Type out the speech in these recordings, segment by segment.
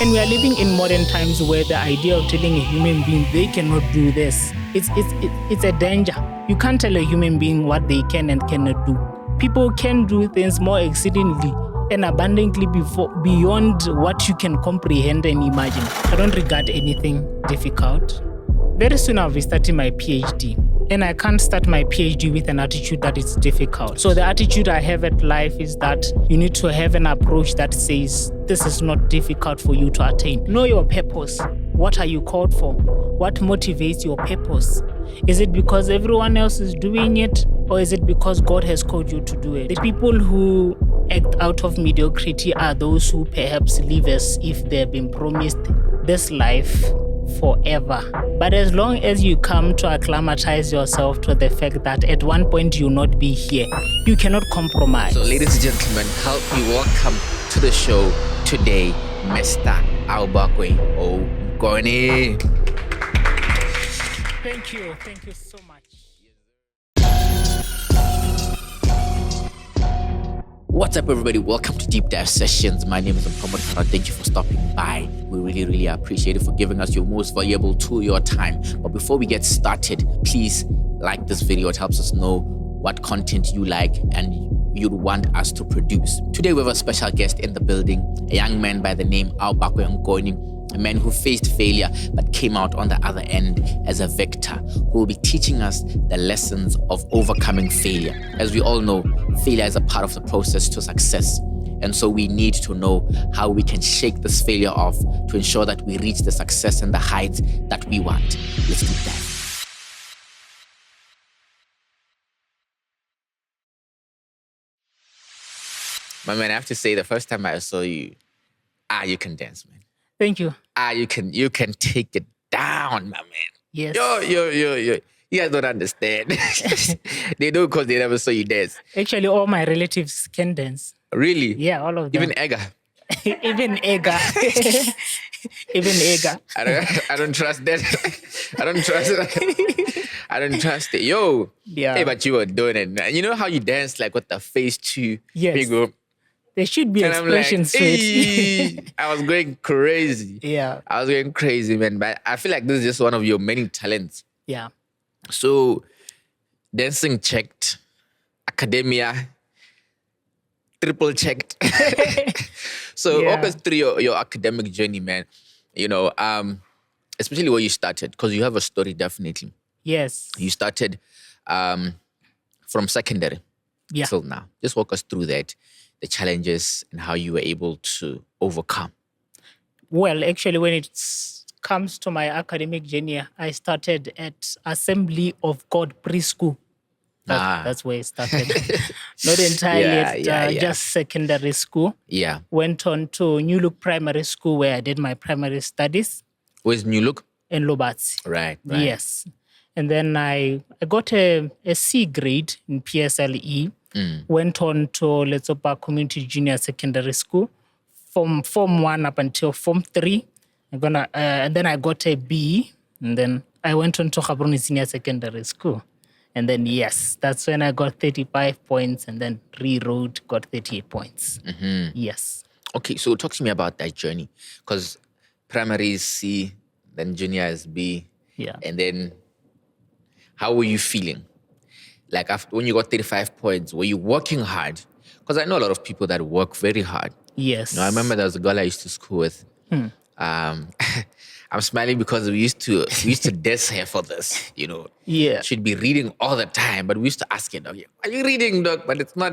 And we are living in modern times where the idea of telling a human being they cannot do this, it's a danger. You can't tell a human being what they can and cannot do. People can do things more exceedingly and abundantly beyond what you can comprehend and imagine. I don't regard anything difficult. Very soon I'll be starting my PhD. And I can't start my PhD with an attitude that it's difficult. So the attitude I have at life is that you need to have an approach that says, this is not difficult for you to attain. Know your purpose. What are you called for? What motivates your purpose? Is it because everyone else is doing it? Or is it because God has called you to do it? The people who act out of mediocrity are those who perhaps live as if they've been promised this life forever. But as long as you come to acclimatize yourself to the fact that at one point you'll not be here, you cannot compromise. So ladies and gentlemen, help me welcome to the show today, Mr. Aobakwe O. Nkoni. Thank you so much. What's up, everybody? Welcome to Deep Dive Sessions. My name is Nkoni. Thank you for stopping by. We really appreciate it for giving us your most valuable tool, your time. But before we get started, please like this video. It helps us know what content you like and you'd want us to produce. Today, we have a special guest in the building, a young man by the name Aobakwe Nkoni, a man who faced failure but came out on the other end as a victor, who will be teaching us the lessons of overcoming failure. As we all know, failure is a part of the process to success. And so we need to know how we can shake this failure off to ensure that we reach the success and the heights that we want. Let's do that. My man, I have to say, the first time I saw you, you can dance, man. Thank you. You can take it down, my man. Yes. Yo. You guys don't understand. They do because they never saw you dance. Actually, all my relatives can dance. Really? Yeah, all of them. Even Ega. Even Ega. Even Ega. I don't trust that. I don't trust it. Yo. Yeah. Hey, but you were doing it, man. You know how you dance like with the face too? Yes. Big up. There should be And expressions to it. I was going crazy. Yeah. I was going crazy, man. But I feel like this is just one of your many talents. Yeah. So, dancing checked, academia triple checked. So, walk us through your academic journey, man. You know, especially where you started, because you have a story, definitely. Yes. You started from secondary till now. Just walk us through that, the challenges and how you were able to overcome. Well, actually, when it comes to my academic journey, I started at Assembly of God Preschool. That's where it started. Not entirely just secondary school. Yeah. Went on to New Look Primary School where I did my primary studies. Where's New Look? In Lobatsi. Right. Yes. And then I got a C grade in PSLE. Went on to Letsopa Community Junior Secondary School from Form 1 up until Form 3. And then I got a B. And then I went on to Gaborone Senior Secondary School. And then, yes, that's when I got 35 points and then rewrote, got 38 points. Mm-hmm. Yes. Okay, so talk to me about that journey. Because primary is C, then junior is B. Yeah. And then how were you feeling? Like when you got 35 points, were you working hard? Because I know a lot of people that work very hard. Yes. You know, I remember there was a girl I used to school with. I'm smiling because we used to diss her for this, you know. Yeah. She'd be reading all the time, but we used to ask her, dog, are you reading, dog? But it's not,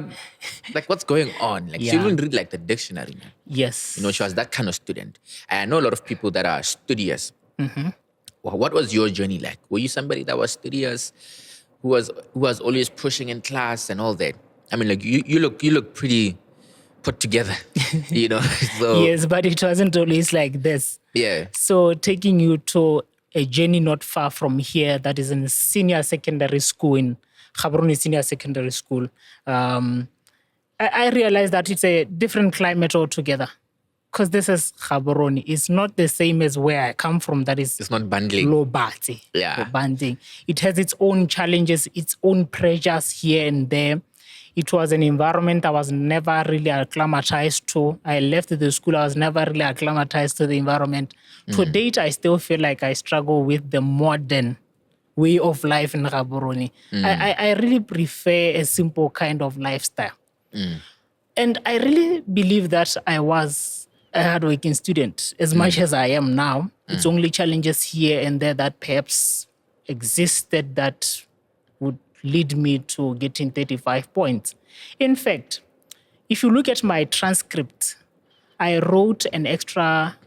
like, what's going on? Like, she wouldn't read, like, the dictionary, man. Yes. You know, she was that kind of student. And I know a lot of people that are studious. Mm-hmm. Well, what was your journey like? Were you somebody that was studious, who was always pushing in class and all that? I mean, like, you look pretty put together, you know. So, yes, but it wasn't always like this. Yeah. So taking you to a journey not far from here, that is in senior secondary school, in Gaborone Senior Secondary School, I realized that it's a different climate altogether. Because this is Gaborone. It's not the same as where I come from. That is, it's not bundling. Lobatsi. Yeah. Banding. It has its own challenges, its own pressures here and there. It was an environment I was never really acclimatized to. I left the school, I was never really acclimatized to the environment. To date, I still feel like I struggle with the modern way of life in Gaborone. I really prefer a simple kind of lifestyle. And I really believe that I was a hardworking student as much as I am now. It's only challenges here and there that perhaps existed that would lead me to getting 35 points. In fact, if you look at my transcript, I wrote an extra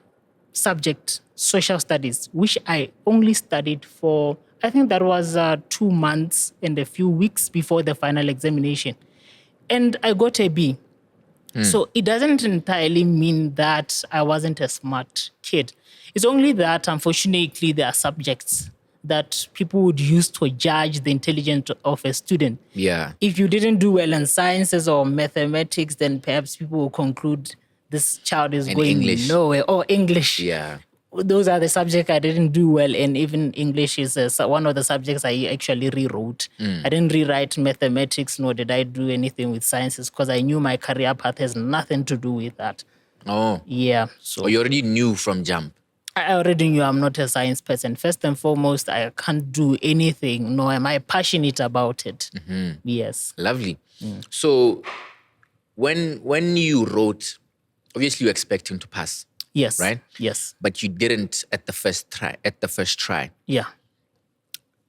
subject, social studies, which I only studied for, I think that was 2 months and a few weeks before the final examination. And I got a B. So it doesn't entirely mean that I wasn't a smart kid. It's only that, unfortunately, there are subjects that people would use to judge the intelligence of a student. Yeah. If you didn't do well in sciences or mathematics, then perhaps people will conclude this child is going English. nowhere. Or English. Yeah. Those are the subjects I didn't do well in. Even English is one of the subjects I actually rewrote. I didn't rewrite mathematics, nor did I do anything with sciences, because I knew my career path has nothing to do with that. Oh. Yeah. So You already knew from jump. I already knew I'm not a science person. First and foremost, I can't do anything, nor am I passionate about it. Yes. Lovely. So when you wrote, obviously you're expecting to pass. Yes. Right? Yes. But you didn't at the first try. Yeah.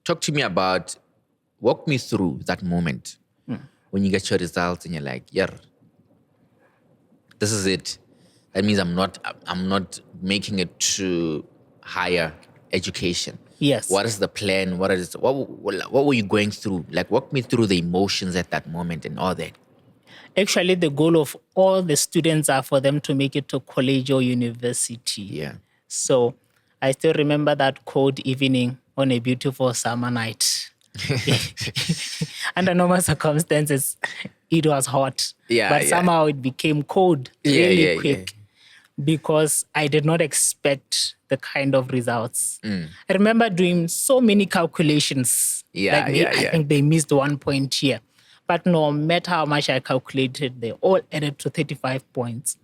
Talk to me about, walk me through that moment when you get your results and you're like, yeah, this is it. That means I'm not making it to higher education. Yes. What is the plan? What were you going through? Like, walk me through the emotions at that moment and all that. Actually, the goal of all the students are for them to make it to college or university. Yeah. So I still remember that cold evening on a beautiful summer night. Under normal circumstances, it was hot. But somehow it became cold really quick because I did not expect the kind of results. I remember doing so many calculations. I think they missed 1 point here. But no matter how much I calculated, they all added to 35 points.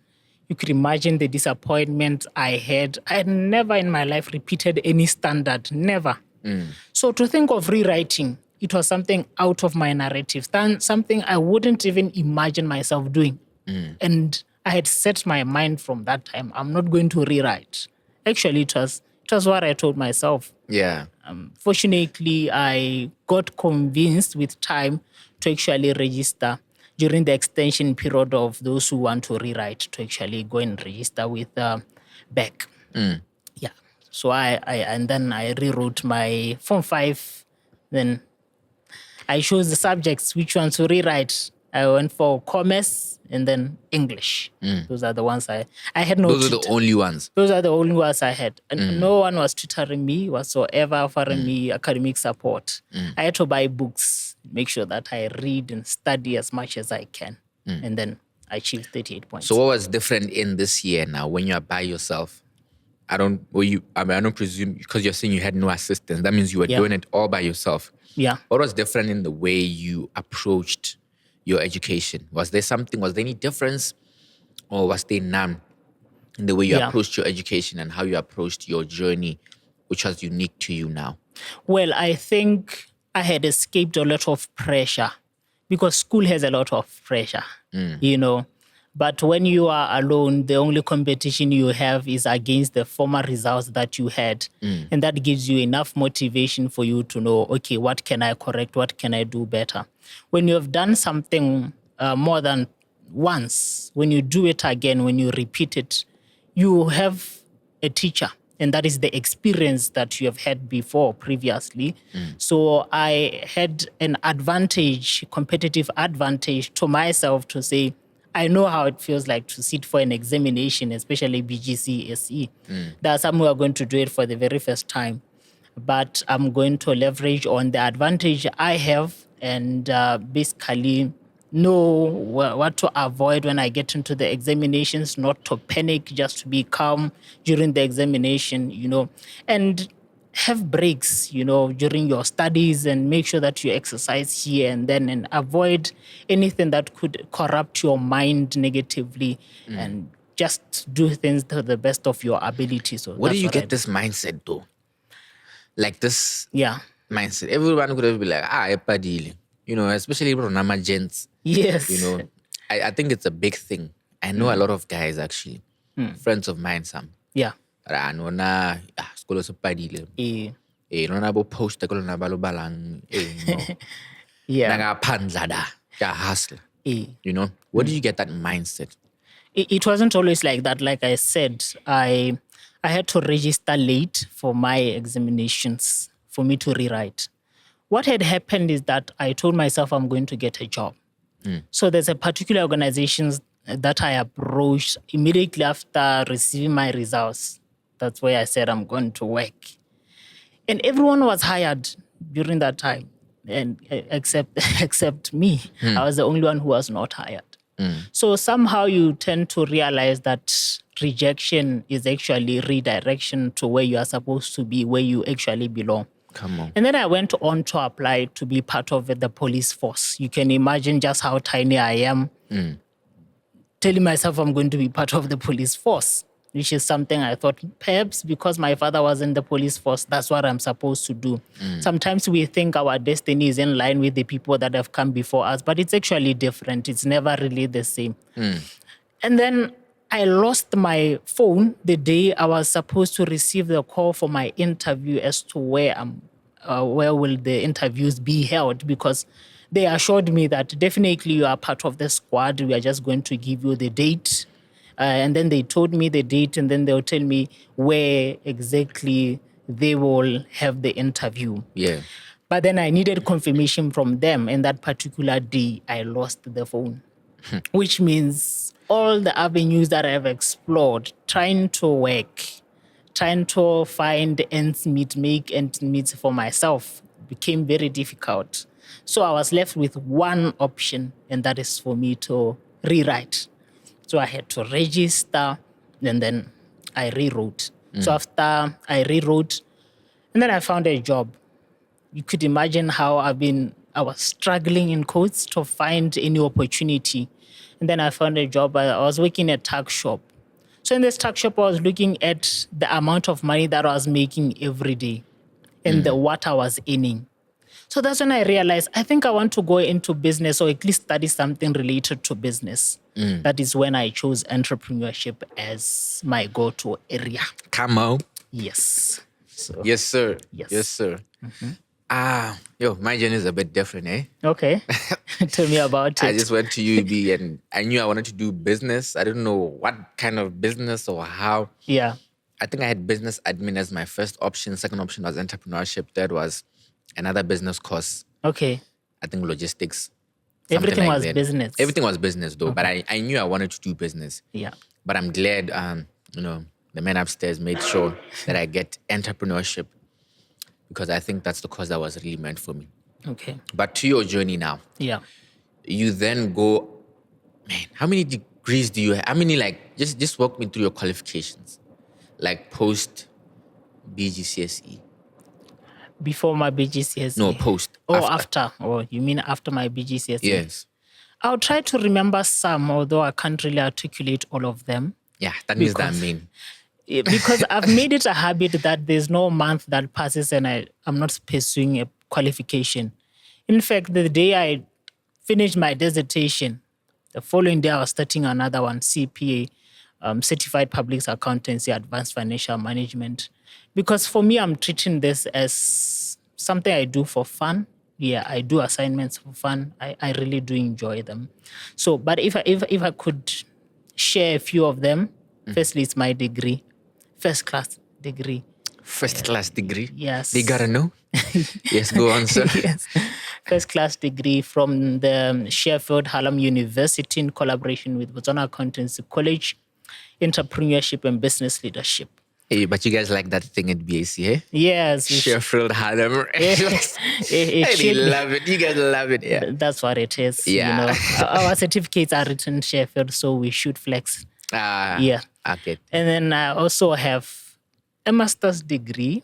You could imagine the disappointment I had. I had never in my life repeated any standard, never. So to think of rewriting, it was something out of my narrative, something I wouldn't even imagine myself doing. And I had set my mind from that time, I'm not going to rewrite. Actually, it was what I told myself. Yeah. Fortunately, I got convinced with time to actually register during the extension period of those who want to rewrite to actually go and register with BAC. Yeah. So then I rewrote my Form 5. Then I chose the subjects, which ones to rewrite. I went for commerce and then English. Those are the ones I had no. Those are the only ones. Those are the only ones I had. And no one was tutoring me whatsoever, offering me academic support. I had to buy books, make sure that I read and study as much as I can. And then I achieved 38 points. So what was different in this year now when you're by yourself? I don't presume, because you're saying you had no assistance. That means you were doing it all by yourself. Yeah. What was different in the way you approached your education? Was there any difference, or was there none in the way you approached your education and how you approached your journey, which was unique to you now? Well, I think I had escaped a lot of pressure because school has a lot of pressure, But when you are alone, the only competition you have is against the former results that you had. And that gives you enough motivation for you to know, okay, what can I correct? What can I do better? When you have done something more than once, when you do it again, when you repeat it, you have a teacher. And that is the experience that you have had before previously. So I had an advantage, competitive advantage to myself to say, I know how it feels like to sit for an examination, especially BGC, SE. There are some who are going to do it for the very first time. But I'm going to leverage on the advantage I have and basically know what to avoid when I get into the examinations, not to panic, just to be calm during the examination, And have breaks, during your studies and make sure that you exercise here and then and avoid anything that could corrupt your mind negatively and just do things to the best of your ability. So Where do you get this mindset though? Like this Yeah. mindset. Everyone could have been like, epadile. Especially Ronama gents. Yes. I think it's a big thing. I know a lot of guys actually, friends of mine, some. Yeah. Nona skolo sepadile. Nona bo post ko na balo balang. Yeah. Naga pandlada. Ja hustle. Where did you get that mindset? It wasn't always like that. Like I said, I had to register late for my examinations for me to rewrite. What had happened is that I told myself I'm going to get a job. So there's a particular organization that I approached immediately after receiving my results. That's where I said I'm going to work. And everyone was hired during that time, and except me. I was the only one who was not hired. So somehow you tend to realize that rejection is actually redirection to where you are supposed to be, where you actually belong. Come on. And then I went on to apply to be part of the police force. You can imagine just how tiny I am, telling myself I'm going to be part of the police force, which is something I thought perhaps because my father was in the police force, that's what I'm supposed to do. Sometimes we think our destiny is in line with the people that have come before us, but it's actually different. It's never really the same. And then I lost my phone the day I was supposed to receive the call for my interview as to where will the interviews be held, because they assured me that definitely you are part of the squad. We are just going to give you the date. And then they told me the date, and then they'll tell me where exactly they will have the interview. Yeah. But then I needed confirmation from them, and that particular day I lost the phone, which means all the avenues that I've explored, trying to work, trying to find ends meet, make ends meet for myself, became very difficult. So I was left with one option, and that is for me to rewrite. So I had to register, and then I rewrote. So after I rewrote, and then I found a job. You could imagine how I was struggling in quotes to find any opportunity. And then I found a job. I was working at a tuck shop. So in this tuck shop, I was looking at the amount of money that I was making every day and what I was earning. So that's when I realized, I think I want to go into business, or at least study something related to business. That is when I chose entrepreneurship as my go-to area. Come on. Yes. So, Yes, sir. Yes. Yes, sir. My journey is a bit different, eh? Okay. Tell me about it. I just went to UB and I knew I wanted to do business. I didn't know what kind of business or how. Yeah. I think I had business admin as my first option. Second option was entrepreneurship. Third was another business course. Okay. I think logistics. Everything like was that. business. Everything was business though, but I knew I wanted to do business. Yeah. But I'm glad, the man upstairs made sure that I get entrepreneurship, because I think that's the course that was really meant for me. Okay. But to your journey now, Yeah. you then go, man, how many degrees do you have? How many, just walk me through your qualifications, like post BGCSE. Before my BGCSE? No, post. Oh, after. Oh, you mean after my BGCSE? Yes. I'll try to remember some, although I can't really articulate all of them. Yeah, that means that I mean. Because I've made it a habit that there's no month that passes and I'm not pursuing a qualification. In fact, the day I finished my dissertation, the following day I was starting another one, CPA, Certified Public Accountancy, Advanced Financial Management. Because for me, I'm treating this as something I do for fun. Yeah, I do assignments for fun. I really do enjoy them. So, but if I could share a few of them, firstly, it's my degree. First class degree. First class degree? Yes. They gotta know. Yes, go on, sir. Yes. First class degree from the Sheffield Hallam University in collaboration with Botswana Accountancy College, Entrepreneurship and Business Leadership. Hey, but you guys like that thing at BAC, eh? Yes. Sheffield Hallam. It love it. You guys love it, yeah. That's what it is. Yeah. Our certificates are written in Sheffield, so we should flex. Yeah. Okay. And then I also have a master's degree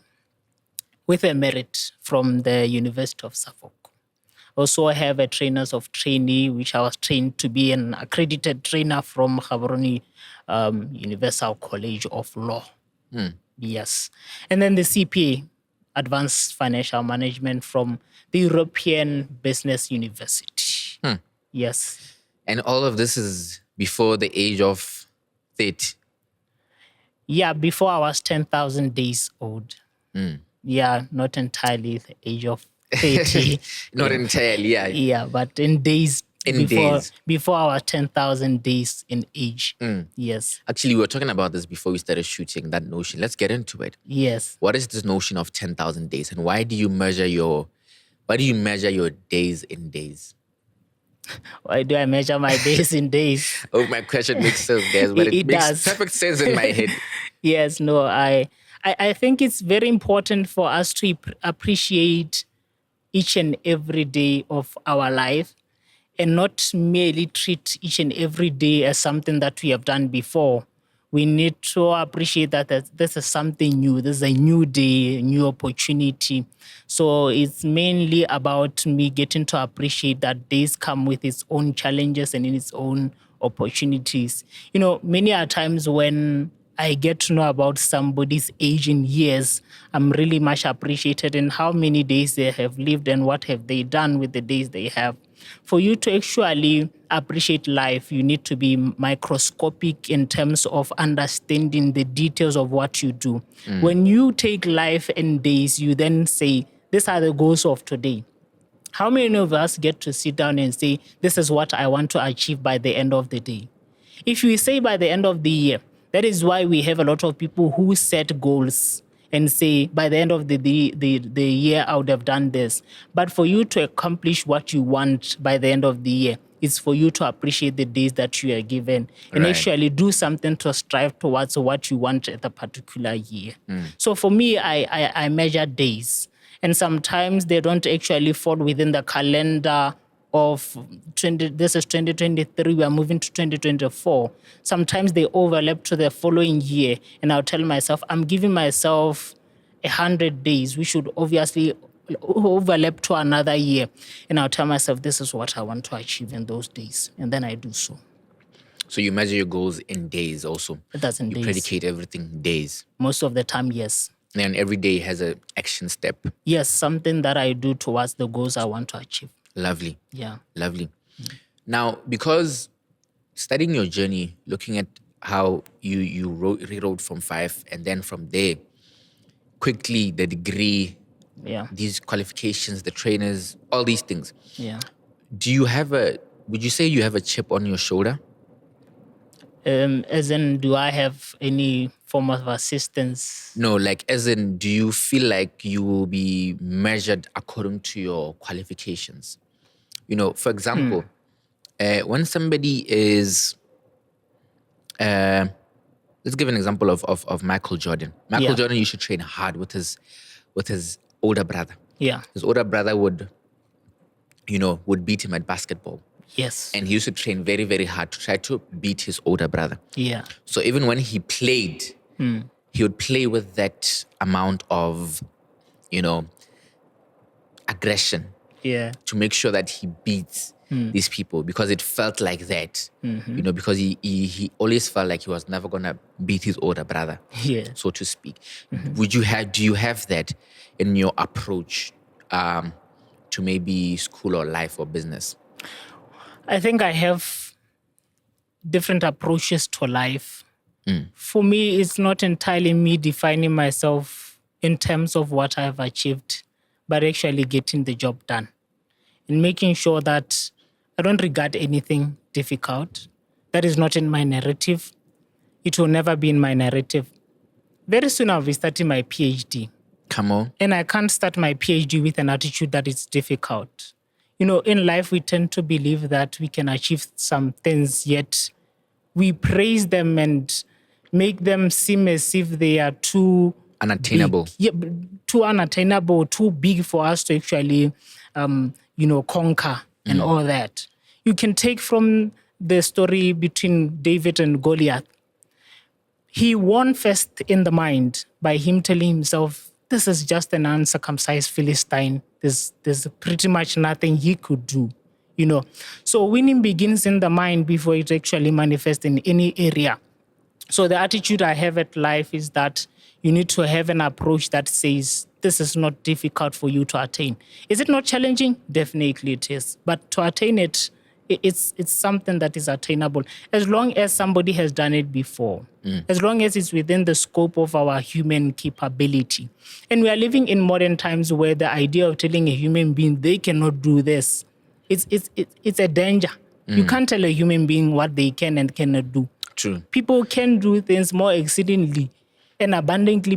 with a merit from the University of Suffolk. Also, I have a trainers of trainee, which I was trained to be an accredited trainer from Gaborone Universal College of Law. Yes. And then the CPA, Advanced Financial Management from the European Business University. Yes. And all of this is before the age of 30? Yeah, before I was 10,000 days old. Yeah, not entirely the age of 30. Not entirely, yeah. Yeah, but in days. Before I was 10,000 days in age. Yes. Actually, we were talking about this before we started shooting, that notion. Let's get into it. Yes. What is this notion of 10,000 days, and why do you measure your days in days? Why do I measure my days in days? Oh, my question makes sense, guys, but it makes does. perfect sense in my head. Yes, no, I think it's very important for us to appreciate each and every day of our life and not merely treat each and every day as something that we have done before. We need to appreciate that this is something new. This is a new day, a new opportunity. So it's mainly about me getting to appreciate that days come with its own challenges and in its own opportunities. You know, many are times when I get to know about somebody's age in years, I'm really much appreciated in how many days they have lived and what have they done with the days they have. For you to actually appreciate life, you need to be microscopic in terms of understanding the details of what you do. When you take life in days, you then say, these are the goals of today. How many of us get to sit down and say, this is what I want to achieve by the end of the day? If we say by the end of the year, that is why we have a lot of people who set goals and say, by the end of the year, I would have done this. But for you to accomplish what you want by the end of the year, it's for you to appreciate the days that you are given and actually do something to strive towards what you want at a particular year. So for me, I measure days. And sometimes they don't actually fall within the calendar of this is 2023, we are moving to 2024. Sometimes they overlap to the following year, and I'll tell myself, I'm giving myself 100 days. We should obviously overlap to another year, and I'll tell myself, this is what I want to achieve in those days, and then I do so. So you measure your goals in days also? That's in days. You predicate everything in days? Most of the time, yes. And every day has an action step? Yes, something that I do towards the goals I want to achieve. Lovely. Yeah. Lovely. Now, because studying your journey, looking at how you rewrote from 5 and then from there, quickly the degree, these qualifications, the trainers, all these things. Yeah. Would you say you have a chip on your shoulder? As in, do I have any form of assistance? No, like as in, do you feel like you will be measured according to your qualifications? You know, for example, when somebody is, let's give an example of Michael Jordan. Michael Jordan used to train hard with his older brother. Yeah. His older brother would beat him at basketball. Yes. And he used to train very, very hard to try to beat his older brother. Yeah. So even when he played, he would play with that amount of, aggression. Yeah. To make sure that he beats these people, because it felt like that. Because he always felt like he was never gonna beat his older brother, so to speak. Do you have that in your approach to maybe school or life or business? I think I have different approaches to life. For me, it's not entirely me defining myself in terms of what I've achieved, but actually getting the job done and making sure that I don't regard anything difficult. That is not in my narrative. It will never be in my narrative. Very soon I'll be starting my PhD. Come on. And I can't start my PhD with an attitude that it's difficult. In life, we tend to believe that we can achieve some things, yet we praise them and make them seem as if they are too unattainable. Big. Yeah, too unattainable, too big for us to actually, conquer and all that. You can take from the story between David and Goliath. He won first in the mind by him telling himself, this is just an uncircumcised Philistine. There's pretty much nothing he could do, So winning begins in the mind before it actually manifests in any area. So the attitude I have at life is that you need to have an approach that says, this is not difficult for you to attain. Is it not challenging? Definitely it is. But to attain it, it's something that is attainable as long as somebody has done it before, as long as it's within the scope of our human capability. And we are living in modern times where the idea of telling a human being they cannot do this, it's a danger. You can't tell a human being what they can and cannot do. True. People can do things more exceedingly and abundantly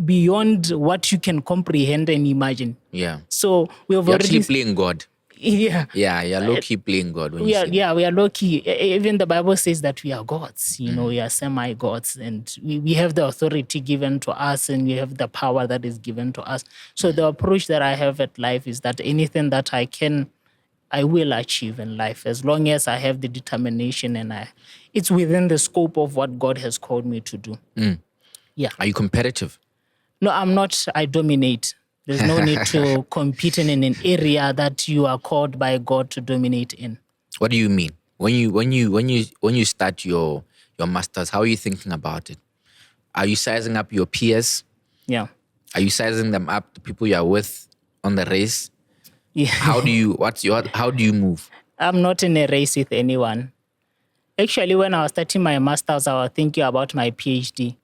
beyond what you can comprehend and imagine. Yeah. So we have You're already actually playing God. Yeah. Yeah, you're low-key playing God. We are low-key. Even the Bible says that we are gods, we are semi-gods, and we have the authority given to us, and we have the power that is given to us. So the approach that I have at life is that anything that I will achieve in life, as long as I have the determination and it's within the scope of what God has called me to do. Yeah. Are you competitive? No, I'm not. I dominate. There's no need to compete in an area that you are called by God to dominate in. What do you mean? When you start your masters, how are you thinking about it? Are you sizing up your peers? Yeah. Are you sizing them up, the people you are with on the race? Yeah. How do you move? I'm not in a race with anyone. Actually, when I was starting my masters, I was thinking about my PhD.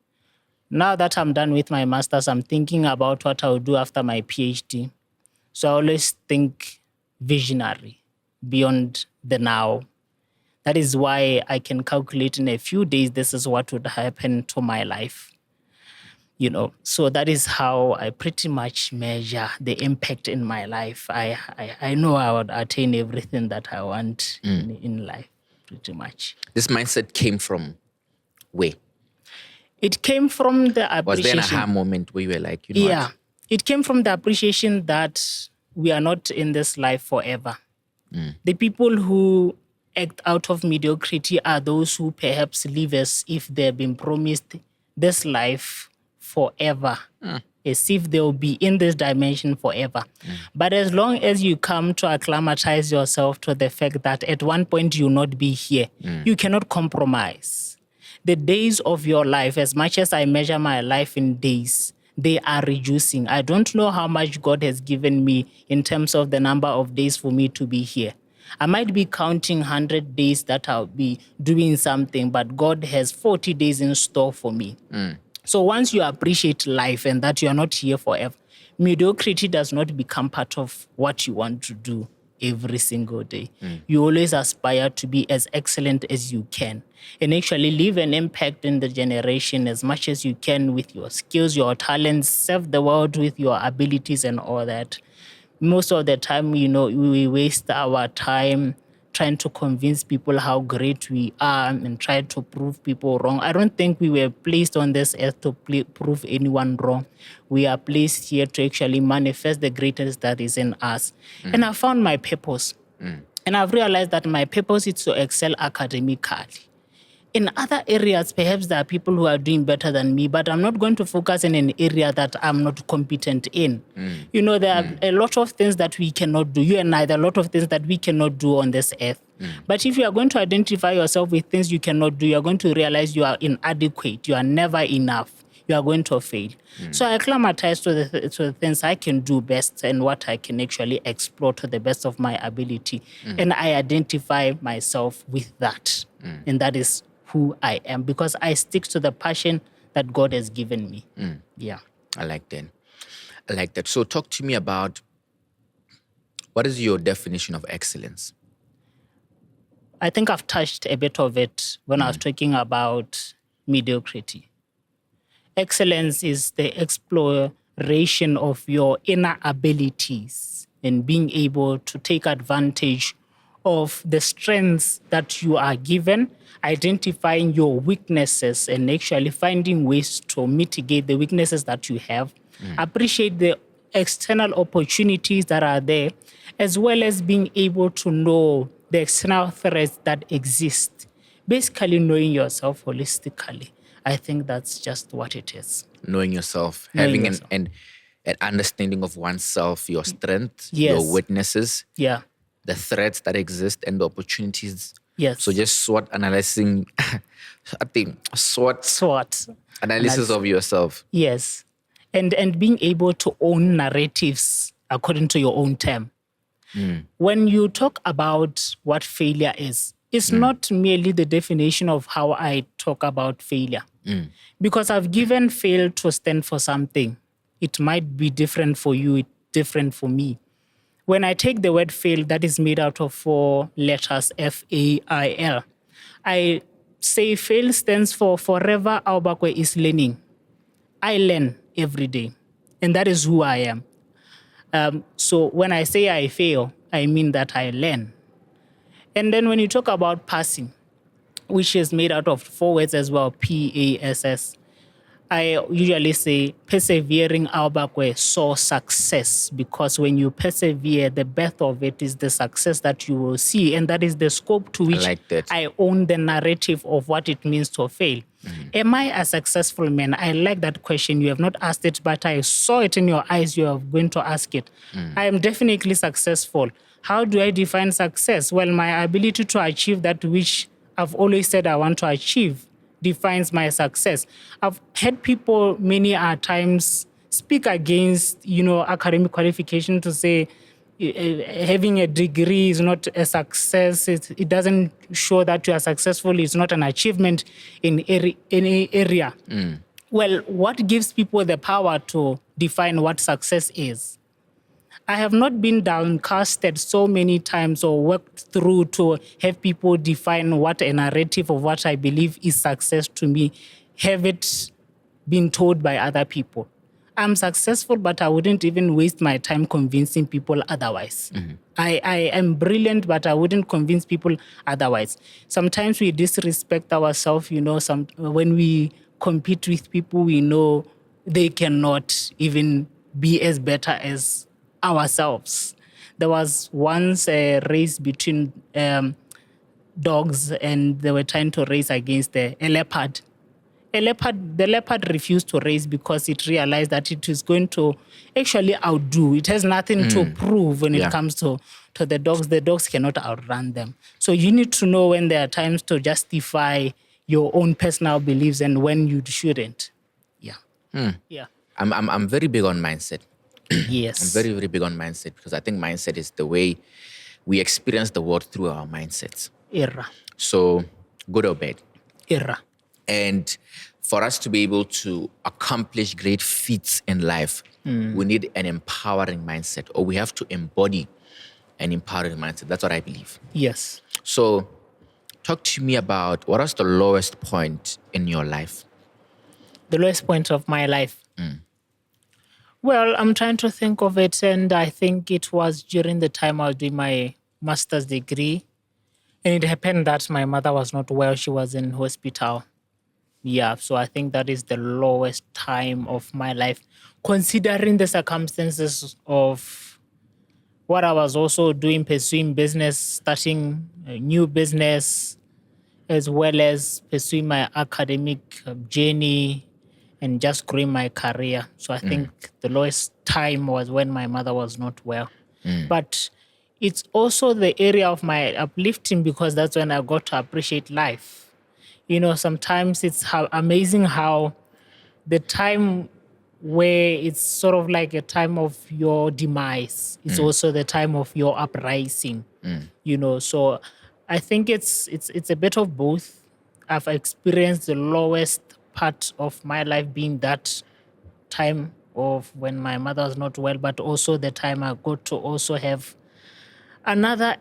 Now that I'm done with my master's, I'm thinking about what I will do after my PhD. So I always think visionary, beyond the now. That is why I can calculate in a few days, this is what would happen to my life. So that is how I pretty much measure the impact in my life. I know I would attain everything that I want in life, pretty much. This mindset came from where? It came from the appreciation. Was there an aha moment where you were like, Yeah. It came from the appreciation that we are not in this life forever. The people who act out of mediocrity are those who perhaps live as if they've been promised this life forever, as if they'll be in this dimension forever. But as long as you come to acclimatize yourself to the fact that at one point you'll not be here, you cannot compromise. The days of your life, as much as I measure my life in days, they are reducing. I don't know how much God has given me in terms of the number of days for me to be here. I might be counting 100 days that I'll be doing something, but God has 40 days in store for me. So once you appreciate life and that you are not here forever, mediocrity does not become part of what you want to do every single day. You always aspire to be as excellent as you can and actually leave an impact in the generation as much as you can with your skills, your talents, serve the world with your abilities and all that. Most of the time, we waste our time trying to convince people how great we are and try to prove people wrong. I don't think we were placed on this earth to prove anyone wrong. We are placed here to actually manifest the greatness that is in us. And I found my purpose. And I've realized that my purpose is to excel academically. In other areas, perhaps there are people who are doing better than me, but I'm not going to focus in an area that I'm not competent in. There are a lot of things that we cannot do. You and I, there are a lot of things that we cannot do on this earth. But if you are going to identify yourself with things you cannot do, you are going to realize you are inadequate. You are never enough. You are going to fail. So I acclimatize to the things I can do best and what I can actually explore to the best of my ability. And I identify myself with that. And that is who I am, because I stick to the passion that God has given me. Yeah. I like that. So talk to me about, what is your definition of excellence? I think I've touched a bit of it when I was talking about mediocrity. Excellence is the exploration of your inner abilities and being able to take advantage of the strengths that you are given, identifying your weaknesses and actually finding ways to mitigate the weaknesses that you have, appreciate the external opportunities that are there, as well as being able to know the external threats that exist. Basically knowing yourself holistically. I think that's just what it is. Knowing yourself, an understanding of oneself, your strengths, Yes. your weaknesses, Yeah. the threats that exist and the opportunities. Yes. So just SWOT analyzing, I think SWOT analysis of yourself. Yes. And being able to own narratives according to your own term. When you talk about what failure is, it's not merely the definition of how I talk about failure. Because I've given fail to stand for something. It might be different for you, it's different for me. When I take the word fail, that is made out of 4 letters, FAIL. I say fail stands for forever Aobakwe is learning. I learn every day, and that is who I am. So when I say I fail, I mean that I learn. And then when you talk about passing, which is made out of 4 words as well, PASS, I usually say persevering Aobakwe saw success, because when you persevere, the birth of it is the success that you will see, and that is the scope to which I own the narrative of what it means to fail. Am I a successful man? I like that question. You have not asked it, but I saw it in your eyes. You are going to ask it. I am definitely successful. How do I define success? Well, my ability to achieve that which I've always said I want to achieve defines my success. I've had people many times speak against, academic qualification, to say having a degree is not a success. It doesn't show that you are successful. It's not an achievement in any area. Well, what gives people the power to define what success is? I have not been downcasted so many times or worked through to have people define what a narrative of what I believe is success to me, have it been told by other people. I'm successful, but I wouldn't even waste my time convincing people otherwise. I am brilliant, but I wouldn't convince people otherwise. Sometimes we disrespect ourselves, when we compete with people we know they cannot even be as better as ourselves. There was once a race between dogs, and they were trying to race against a leopard. The leopard refused to race because it realized that it is going to actually outdo. It has nothing to prove when it comes to the dogs. The dogs cannot outrun them. So you need to know when there are times to justify your own personal beliefs and when you shouldn't. Yeah. I'm very big on mindset. Yes. I'm very, very big on mindset, because I think mindset is the way we experience the world through our mindsets. Era. So, good or bad. Era. And for us to be able to accomplish great feats in life, we need an empowering mindset, or we have to embody an empowering mindset. That's what I believe. Yes. So, talk to me about, what was the lowest point in your life? The lowest point of my life? Well, I'm trying to think of it, and I think it was during the time I was doing my master's degree. And it happened that my mother was not well. She was in hospital. Yeah, so I think that is the lowest time of my life, considering the circumstances of what I was also doing, pursuing business, starting a new business, as well as pursuing my academic journey and just growing my career. So I think the lowest time was when my mother was not well. But it's also the area of my uplifting, because that's when I got to appreciate life. Sometimes it's amazing how the time where it's sort of like a time of your demise, it's also the time of your uprising. So I think it's a bit of both. I've experienced the lowest part of my life being that time of when my mother was not well, but also the time I got to also have another,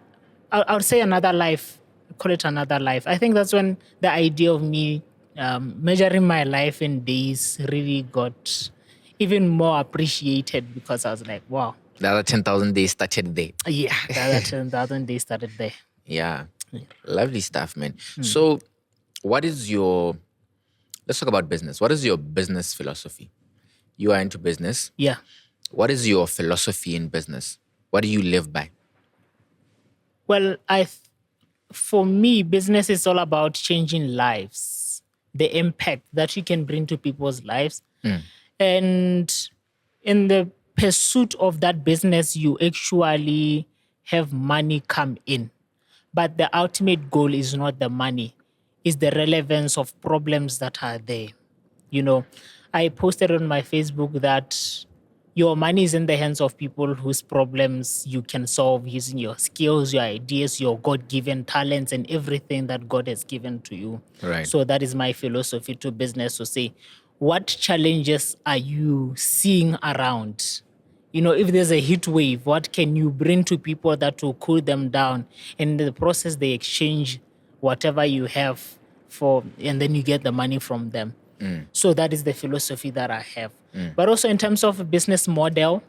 I would say another life, call it another life. I think that's when the idea of me measuring my life in days really got even more appreciated, because I was like, wow. The other 10,000 days started there. Yeah, the other 10,000 days started there. Yeah. Lovely stuff, man. So let's talk about business. What is your business philosophy? You are into business. Yeah. What is your philosophy in business? What do you live by? Well, for me, business is all about changing lives, the impact that you can bring to people's lives. And in the pursuit of that business, you actually have money come in. But the ultimate goal is not the money, it's the relevance of problems that are there. I posted on my Facebook that your money is in the hands of people whose problems you can solve using your skills, your ideas, your God-given talents, and everything that God has given to you. Right. So that is my philosophy to business, to say, what challenges are you seeing around? If there's a heat wave, what can you bring to people that will cool them down? And in the process, they exchange whatever you have and then you get the money from them. So that is the philosophy that I have. But also in terms of a business model,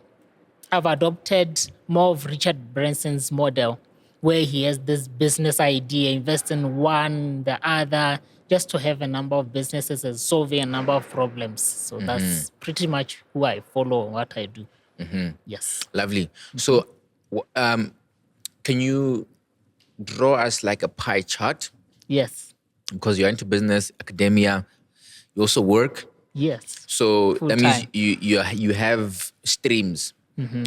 I've adopted more of Richard Branson's model, where he has this business idea, invest in one, the other, just to have a number of businesses and solving a number of problems. So that's pretty much who I follow, what I do. Yes. Lovely. So can you draw us like a pie chart? Yes. Because you're into business, academia, you also work. Yes. So Full that means time. you have streams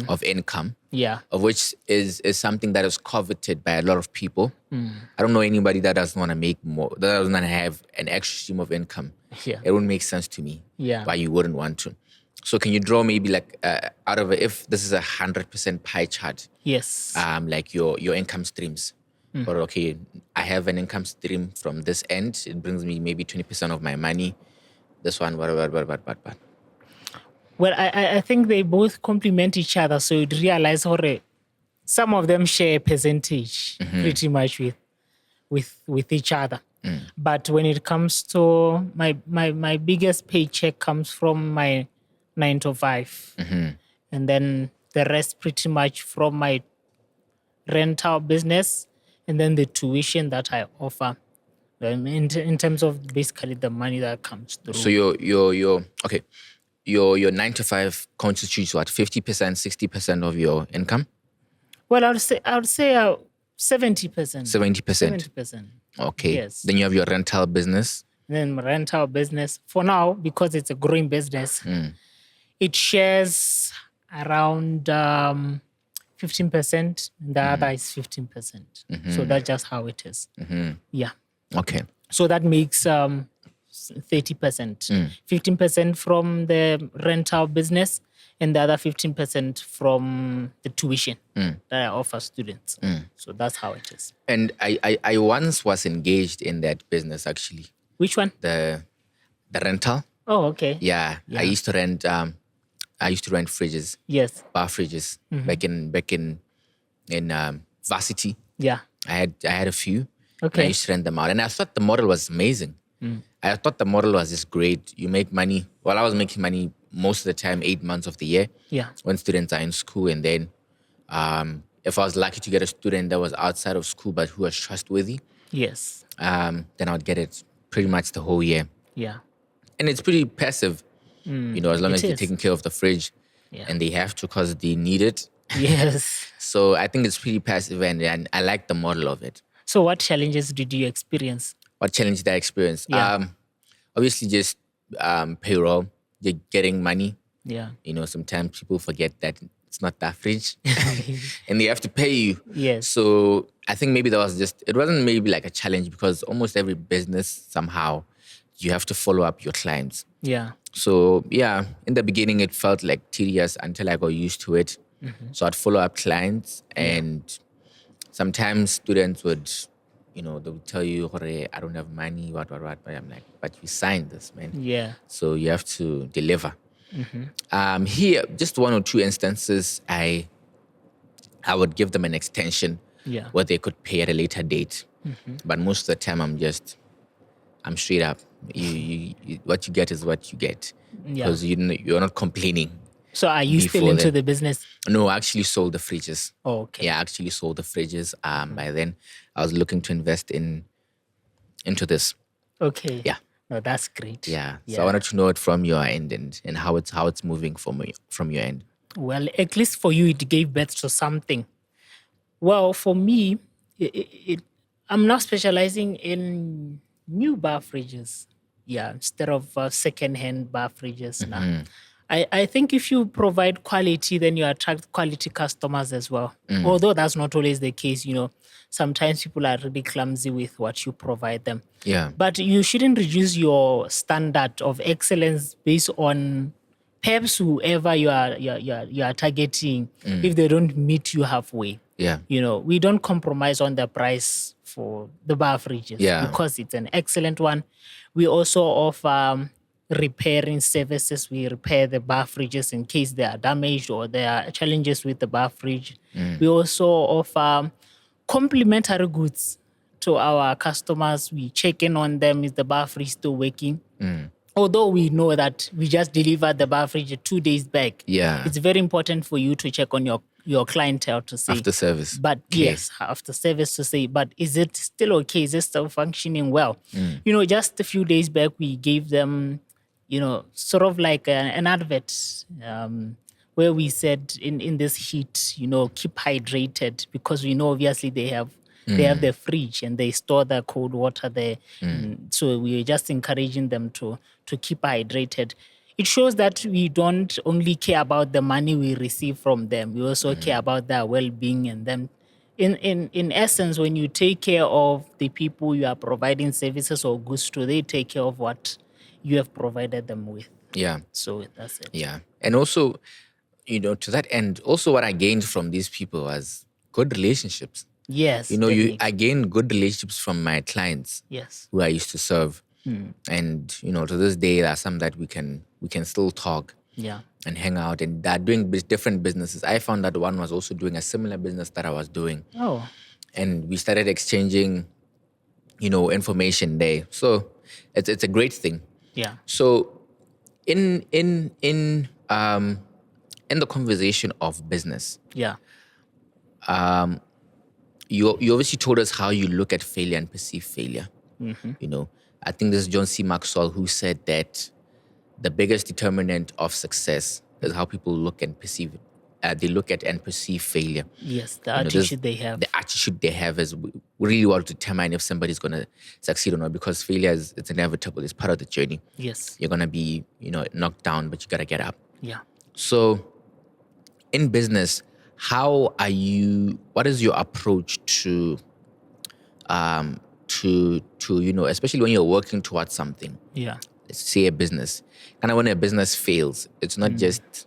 of income. Yeah. Of which is something that is coveted by a lot of people. I don't know anybody that doesn't want to make more, that doesn't want to have an extra stream of income. Yeah. It wouldn't make sense to me. Yeah. Why you wouldn't want to. So can you draw maybe like out of it, if this is 100% pie chart? Yes. Like your income streams. Or okay, I have an income stream from this end. It brings me maybe 20% of my money. This one, what. Well, I think they both complement each other. So you'd realize some of them share a percentage pretty much with each other. But when it comes to my biggest paycheck comes from my 9 to 5. And then the rest pretty much from my rental business and then the tuition that I offer. In terms of basically the money that comes through. So your 9 to 5 constitutes what, 50%, 60% of your income? Well, I would say 70%. 70%. 70%. Okay. Yes. Then you have your rental business. Then my rental business, for now, because it's a growing business, it shares around 15%. The other is 15%. So that's just how it is. Yeah. Okay. So that makes 30%. 15% from the rental business and the other 15% from the tuition that I offer students. So that's how it is. And I once was engaged in that business actually. Which one? The rental. Oh, okay. Yeah. I used to rent fridges. Yes. Bar fridges. Back in varsity. Yeah. I had a few. Okay. And I used to rent them out. And I thought the model was amazing. I thought the model was just great. You make money. Well, I was making money most of the time, 8 months of the year. Yeah. When students are in school. And then if I was lucky to get a student that was outside of school but who was trustworthy, Yes. then I would get it pretty much the whole year. Yeah. And it's pretty passive, as long as you're is. taking care of the fridge. Yeah. And they have to because they need it. Yes. So I think it's pretty passive and I like the model of it. So what challenges did you experience? What challenge did I experience? Yeah. Obviously just payroll. You're getting money. Yeah. Sometimes people forget that it's not that fridge and they have to pay you. Yes. So I think maybe it wasn't maybe like a challenge because almost every business somehow you have to follow up your clients. Yeah. So yeah, in the beginning it felt like tedious until I got used to it. So I'd follow up clients and sometimes students would, they would tell you, I don't have money, what. But I'm like, but you signed this, man. Yeah. So you have to deliver. Here, just one or two instances, I would give them an extension where they could pay at a later date. But most of the time, I'm straight up. You what you get is what you get. Because you're not complaining. So are you still into the business? No, I actually sold the fridges. Oh, okay. Yeah, I actually sold the fridges. By then, I was looking to invest into this. Okay. Yeah. No, that's great. Yeah. So I wanted to know it from your end and how it's moving from your end. Well, at least for you, it gave birth to something. Well, for me, I'm now specializing in new bar fridges. Yeah, instead of second-hand bar fridges now. I think if you provide quality, then you attract quality customers as well. Although that's not always the case, sometimes people are really clumsy with what you provide them. Yeah. But you shouldn't reduce your standard of excellence based on perhaps whoever you are targeting. If they don't meet you halfway, Yeah. we don't compromise on the price for the bar fridges because it's an excellent one. We also offer repairing services. We repair the bar fridges in case they are damaged or there are challenges with the bar fridge. We also offer complimentary goods to our customers. We check in on them. Is the bar fridge still working? Although we know that we just delivered the bar fridge 2 days back. Yeah. It's very important for you to check on your clientele to say. After service. But yes, after service to say, but is it still okay? Is it still functioning well? Just a few days back, we gave them, sort of like an advert where we said in this heat, keep hydrated, because we know obviously they have the fridge and they store the cold water there. So we're just encouraging them to keep hydrated. It shows that we don't only care about the money we receive from them. We also care about their well-being and them. In essence, when you take care of the people you are providing services or goods to, they take care of what you have provided them with. Yeah. So that's it. Yeah. And also, to that end, also what I gained from these people was good relationships. Yes. I gained good relationships from my clients. Yes. Who I used to serve. And, to this day, there are some that we can still talk. Yeah. And hang out, and they're doing different businesses. I found that one was also doing a similar business that I was doing. Oh. And we started exchanging, information there. So it's a great thing. Yeah. So in the conversation of business, yeah, you obviously told us how you look at failure and perceive failure. I think this is John C. Maxwell who said that the biggest determinant of success is how people look and perceive it. They look at and perceive failure. Yes, the attitude they have. The attitude they have is really what to determine if somebody's going to succeed or not, because failure it's inevitable. It's part of the journey. Yes. You're going to be, knocked down, but you got to get up. Yeah. So in business, what is your approach to especially when you're working towards something? Yeah. Let's say a business. And when a business fails, it's not just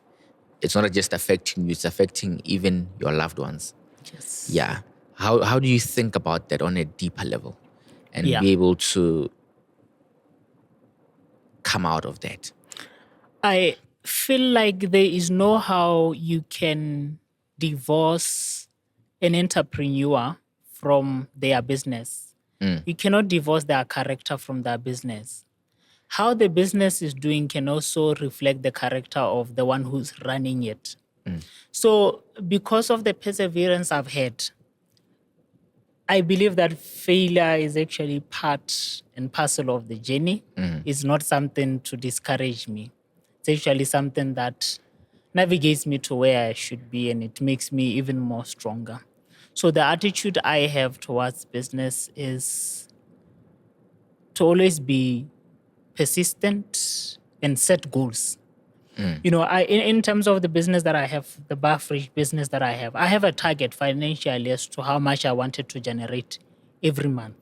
affecting you, it's affecting even your loved ones. Yes. Yeah. How do you think about that on a deeper level and be able to come out of that? I feel like there is no how you can divorce an entrepreneur from their business. You cannot divorce their character from their business. How the business is doing can also reflect the character of the one who's running it. So because of the perseverance I've had, I believe that failure is actually part and parcel of the journey. It's not something to discourage me. It's actually something that navigates me to where I should be, and it makes me even more stronger. So the attitude I have towards business is to always be persistent and set goals. In terms of the business that I have, the bar fridge business that I have a target financially as to how much I wanted to generate every month.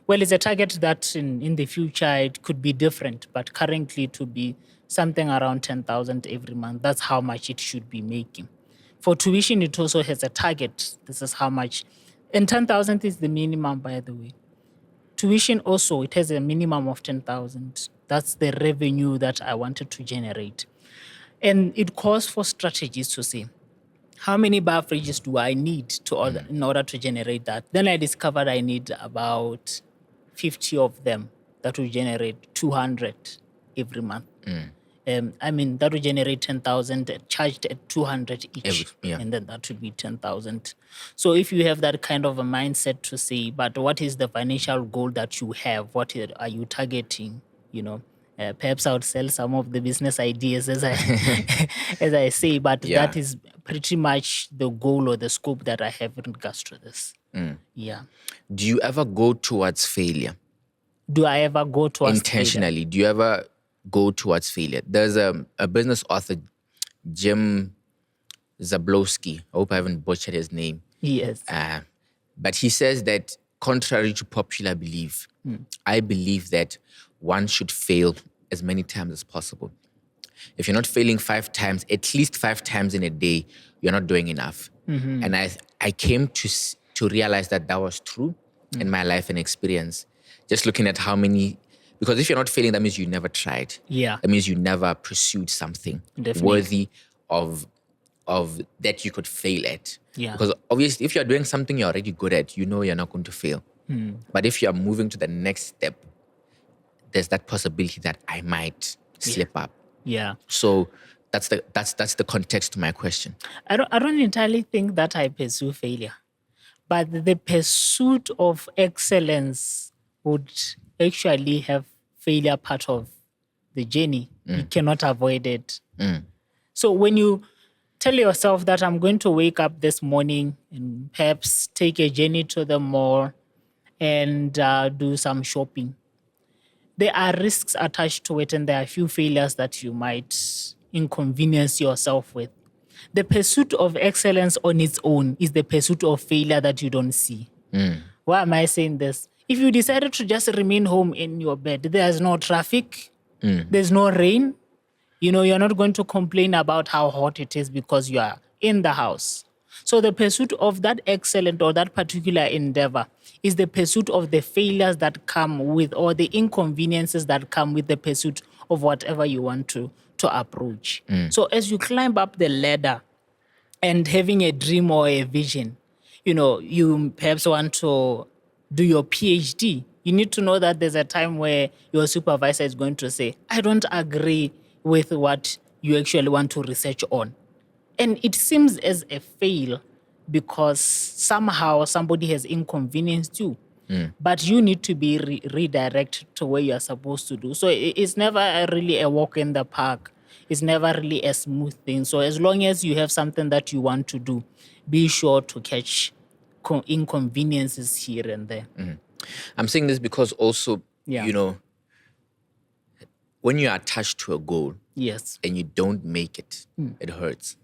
Well, it's a target that in the future it could be different, but currently to be something around 10,000 every month. That's how much it should be making. For tuition, it also has a target. This is how much. And 10,000 is the minimum, by the way. Tuition also, it has a minimum of 10,000. That's the revenue that I wanted to generate. And it calls for strategies to say, how many bar fridges do I need in order to generate that? Then I discovered I need about 50 of them that will generate 200 every month. That will generate 10,000 charged at 200 each. And then that would be 10,000. So if you have that kind of a mindset to say, but what is the financial goal that you have? What are you targeting? Perhaps I would sell some of the business ideas as I say, but that is pretty much the goal or the scope that I have in regards to this. Yeah. Do you ever go towards failure? Do I ever go towards intentionally? failure? go towards failure. There's a business author, Jim Zablowski. I hope I haven't butchered his name. Yes. But he says that contrary to popular belief, I believe that one should fail as many times as possible. If you're not failing 5 times, at least 5 times in a day, you're not doing enough. And I came to realize that was true in my life and experience. Just looking at how many, because if you're not failing, that means you never tried. Yeah. That means you never pursued something worthy of that you could fail at. Yeah. Because obviously, if you're doing something you're already good at, you know you're not going to fail. But if you're moving to the next step, there's that possibility that I might slip up. Yeah. So that's the context to my question. I don't entirely think that I pursue failure, but the pursuit of excellence would actually have failure part of the journey. You cannot avoid it. So when you tell yourself that I'm going to wake up this morning and perhaps take a journey to the mall and do some shopping, there are risks attached to it, and there are a few failures that you might inconvenience yourself with. The pursuit of excellence on its own is the pursuit of failure that you don't see. Why am I saying this? If you decided to just remain home in your bed, there's no traffic, there's no rain, you're not going to complain about how hot it is because you are in the house. So the pursuit of that excellent or that particular endeavor is the pursuit of the failures that come with, or the inconveniences that come with the pursuit of whatever you want to approach. So as you climb up the ladder and having a dream or a vision, you perhaps want to do your PhD, you need to know that there's a time where your supervisor is going to say, I don't agree with what you actually want to research on. And it seems as a fail because somehow somebody has inconvenienced you. But you need to be redirected to where you're supposed to do. So it's never really a walk in the park. It's never really a smooth thing. So as long as you have something that you want to do, be sure to catch inconveniences here and there. I'm saying this because also, when you are attached to a goal, yes, and you don't make it, it hurts.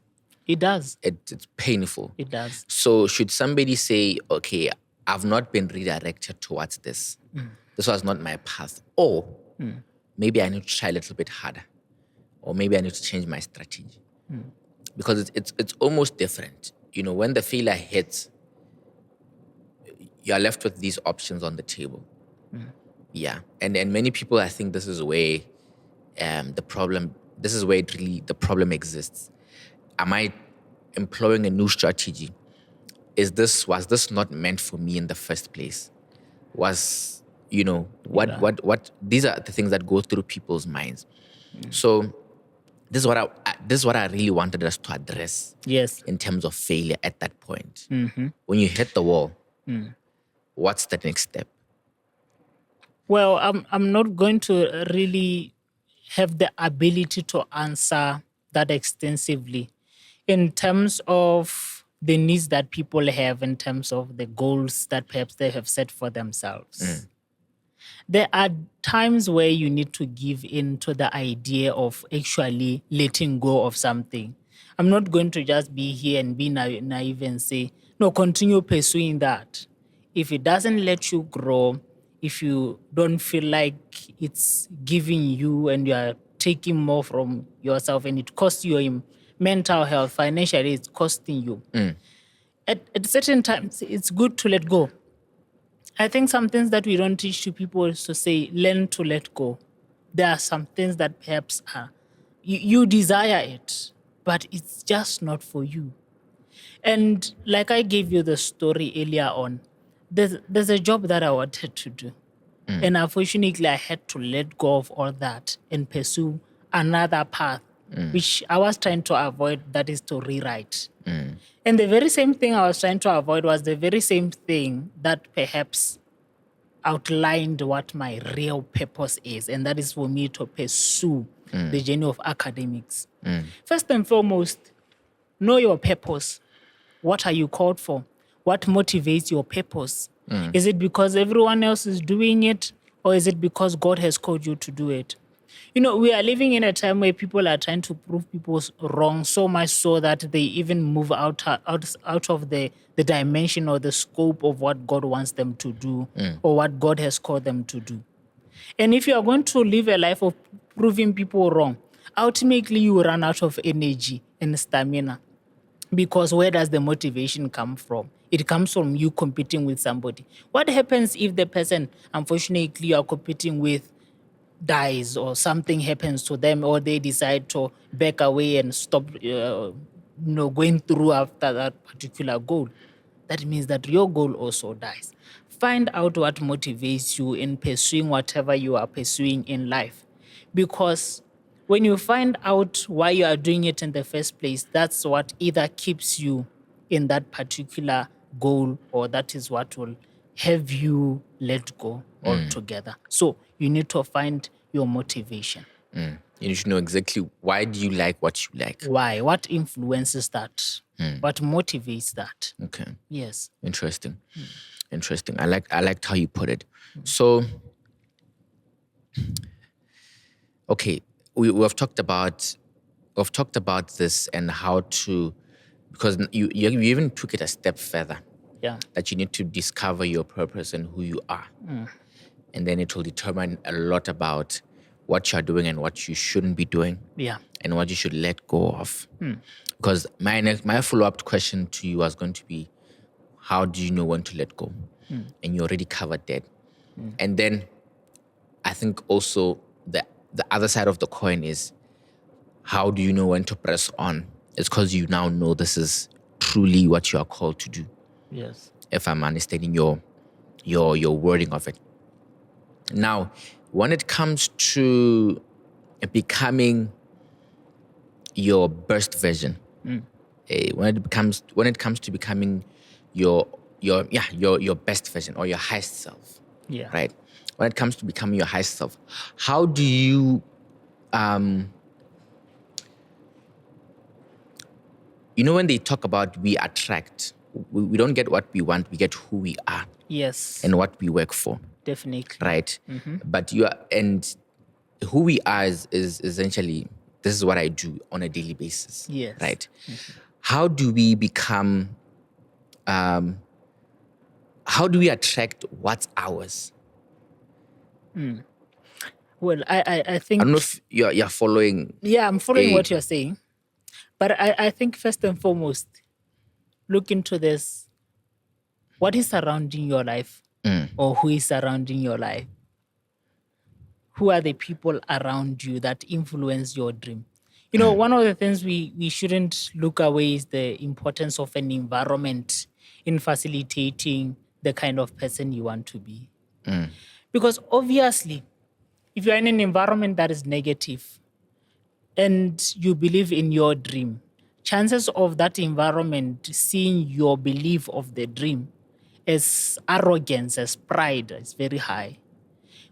It does. It's painful. It does. So should somebody say, okay, I've not been redirected towards this. This was not my path. Or maybe I need to try a little bit harder. Or maybe I need to change my strategy. Because it's almost different. When the failure hits, you're left with these options on the table. Yeah. And many people, I think this is where the problem exists. Am I employing a new strategy? Was this not meant for me in the first place? These are the things that go through people's minds. So this is what I really wanted us to address. Yes. In terms of failure at that point. When you hit the wall, what's the next step? Well, I'm not going to really have the ability to answer that extensively in terms of the needs that people have, in terms of the goals that perhaps they have set for themselves. There are times where you need to give in to the idea of actually letting go of something. I'm not going to just be here and be naive and say, no, continue pursuing that. If it doesn't let you grow, if you don't feel like it's giving you and you are taking more from yourself and it costs you in mental health, financially, it's costing you. At certain times, it's good to let go. I think some things that we don't teach to people is to say, learn to let go. There are some things that perhaps you desire it, but it's just not for you. And like I gave you the story earlier on, there's a job that I wanted to do. And unfortunately, I had to let go of all that and pursue another path, which I was trying to avoid, that is to rewrite. And the very same thing I was trying to avoid was the very same thing that perhaps outlined what my real purpose is, and that is for me to pursue the journey of academics. First and foremost, know your purpose. What are you called for? What motivates your purpose? Is it because everyone else is doing it, or is it because God has called you to do it? We are living in a time where people are trying to prove people wrong so much so that they even move out of the dimension or the scope of what God wants them to do or what God has called them to do. And if you are going to live a life of proving people wrong, ultimately you will run out of energy and stamina. Because where does the motivation come from? It comes from you competing with somebody. What happens if the person, unfortunately, you are competing with dies or something happens to them, or they decide to back away and stop going through after that particular goal? That means that your goal also dies. Find out what motivates you in pursuing whatever you are pursuing in life. Because when you find out why you are doing it in the first place, that's what either keeps you in that particular goal, or that is what will have you let go altogether. So you need to find your motivation. You need to know exactly why do you like what you like. Why? What influences that? What motivates that? Okay. Yes. Interesting. Interesting. I liked how you put it. So, okay, we've talked about this and how to, because you even took it a step further. Yeah. That you need to discover your purpose and who you are. And then it will determine a lot about what you're doing and what you shouldn't be doing. Yeah. And what you should let go of. Because my follow-up question to you was going to be, how do you know when to let go? And you already covered that. And then I think also the other side of the coin is, how do you know when to press on? It's because you now know this is truly what you are called to do. Yes. If I'm understanding your wording of it. Now, when it comes to becoming your best version, when it comes to becoming your best version or your highest self, Yeah. right? When it comes to becoming your highest self, how do you when they talk about we attract, we don't get what we want, we get who we are. Yes. And what we work for. Definitely. Right? But who we are is essentially, this is what I do on a daily basis. Yes. Right? How do we become, how do we attract what's ours? Well, I think... I don't know if you're following. Yeah, I'm following what you're saying. But I think first and foremost, look into this. What is surrounding your life? Or who is surrounding your life? Who are the people around you that influence your dream? One of the things we shouldn't look away is the importance of an environment in facilitating the kind of person you want to be. Because obviously, if you're in an environment that is negative and you believe in your dream, chances of that environment seeing your belief of the dream as arrogance, as pride, is very high.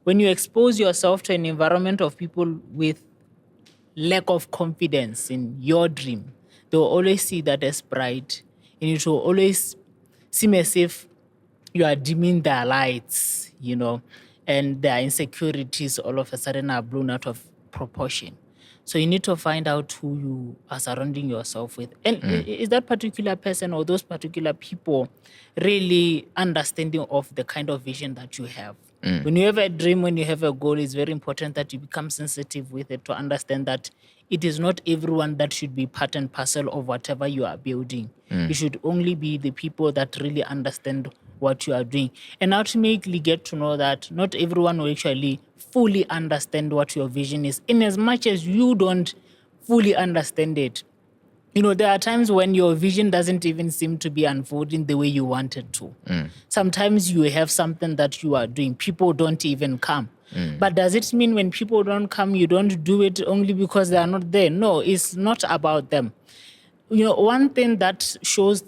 When you expose yourself to an environment of people with lack of confidence in your dream, they will always see that as pride. And it will always seem as if you are dimming their lights, and their insecurities all of a sudden are blown out of proportion. So you need to find out who you are surrounding yourself with. And is that particular person or those particular people really understanding of the kind of vision that you have? When you have a dream, when you have a goal, it's very important that you become sensitive with it to understand that it is not everyone that should be part and parcel of whatever you are building. It should only be the people that really understand what you are doing. And ultimately get to know that not everyone will actually fully understand what your vision is, in as much as you don't fully understand it. There are times when your vision doesn't even seem to be unfolding the way you want it to. Sometimes you have something that you are doing, people don't even come. But does it mean when people don't come, you don't do it only because they are not there? No, it's not about them. One thing that shows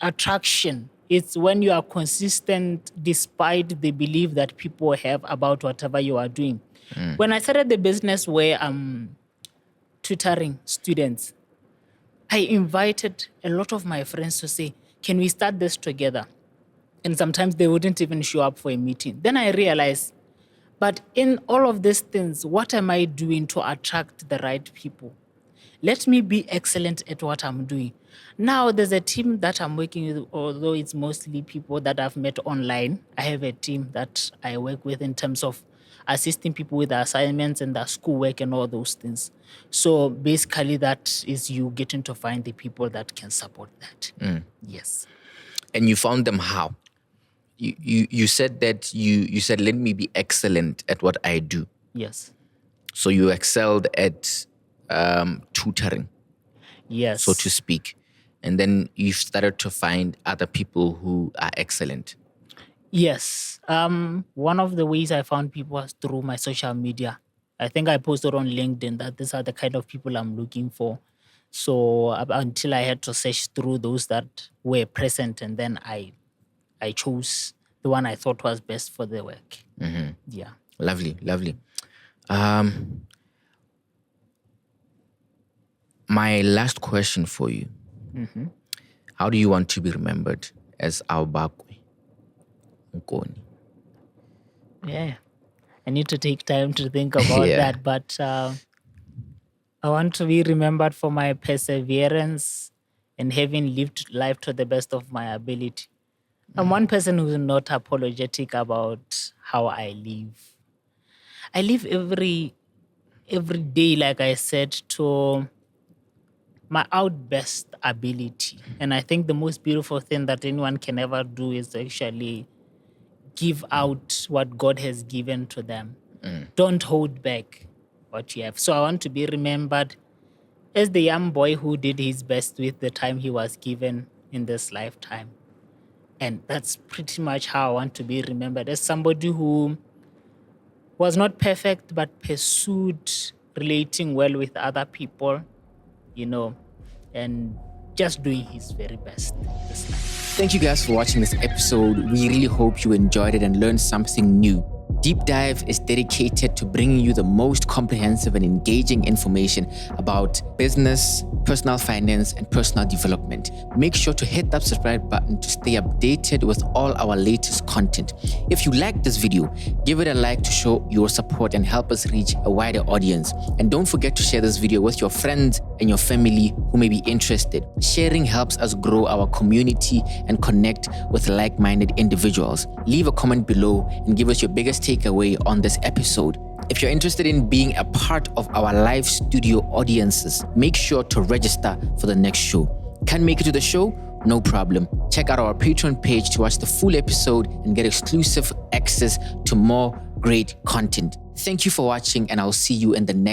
attraction is when you are consistent despite the belief that people have about whatever you are doing. When I started the business where I'm tutoring students, I invited a lot of my friends to say, can we start this together? And sometimes they wouldn't even show up for a meeting. Then I realized But in all of these things, what am I doing to attract the right people? Let me be excellent at what I'm doing. Now, there's a team that I'm working with, although it's mostly people that I've met online. I have a team that I work with in terms of assisting people with their assignments and their schoolwork and all those things. So basically, that is you getting to find the people that can support that. Yes. And you found them how? You said that you said, let me be excellent at what I do. Yes. So you excelled at tutoring, Yes. so to speak. And then you started to find other people who are excellent. Yes. One of the ways I found people was through my social media. I think I posted on LinkedIn that these are the kind of people I'm looking for. So until I had to search through those that were present, and then I chose the one I thought was best for the work. Yeah. Lovely. My last question for you. How do you want to be remembered as Aobakwe Nkoni? Yeah. I need to take time to think about that, but I want to be remembered for my perseverance and having lived life to the best of my ability. I'm one person who's not apologetic about how I live. I live every day, like I said, to my best ability. And I think the most beautiful thing that anyone can ever do is actually give out what God has given to them. Don't hold back what you have. So I want to be remembered as the young boy who did his best with the time he was given in this lifetime. And that's pretty much how I want to be remembered, as somebody who was not perfect, but pursued relating well with other people, and just doing his very best this life. Thank you guys for watching this episode. We really hope you enjoyed it and learned something new. Deep Dive is dedicated to bringing you the most comprehensive and engaging information about business, personal finance, and personal development. Make sure to hit that subscribe button to stay updated with all our latest content. If you like this video, give it a like to show your support and help us reach a wider audience. And don't forget to share this video with your friends and your family who may be interested. Sharing helps us grow our community and connect with like-minded individuals. Leave a comment below and give us your biggest takeaway on this episode. If you're interested in being a part of our live studio audiences, make sure to register for the next show. Can't make it to the show? No problem. Check out our Patreon page to watch the full episode and get exclusive access to more great content. Thank you for watching, and I'll see you in the next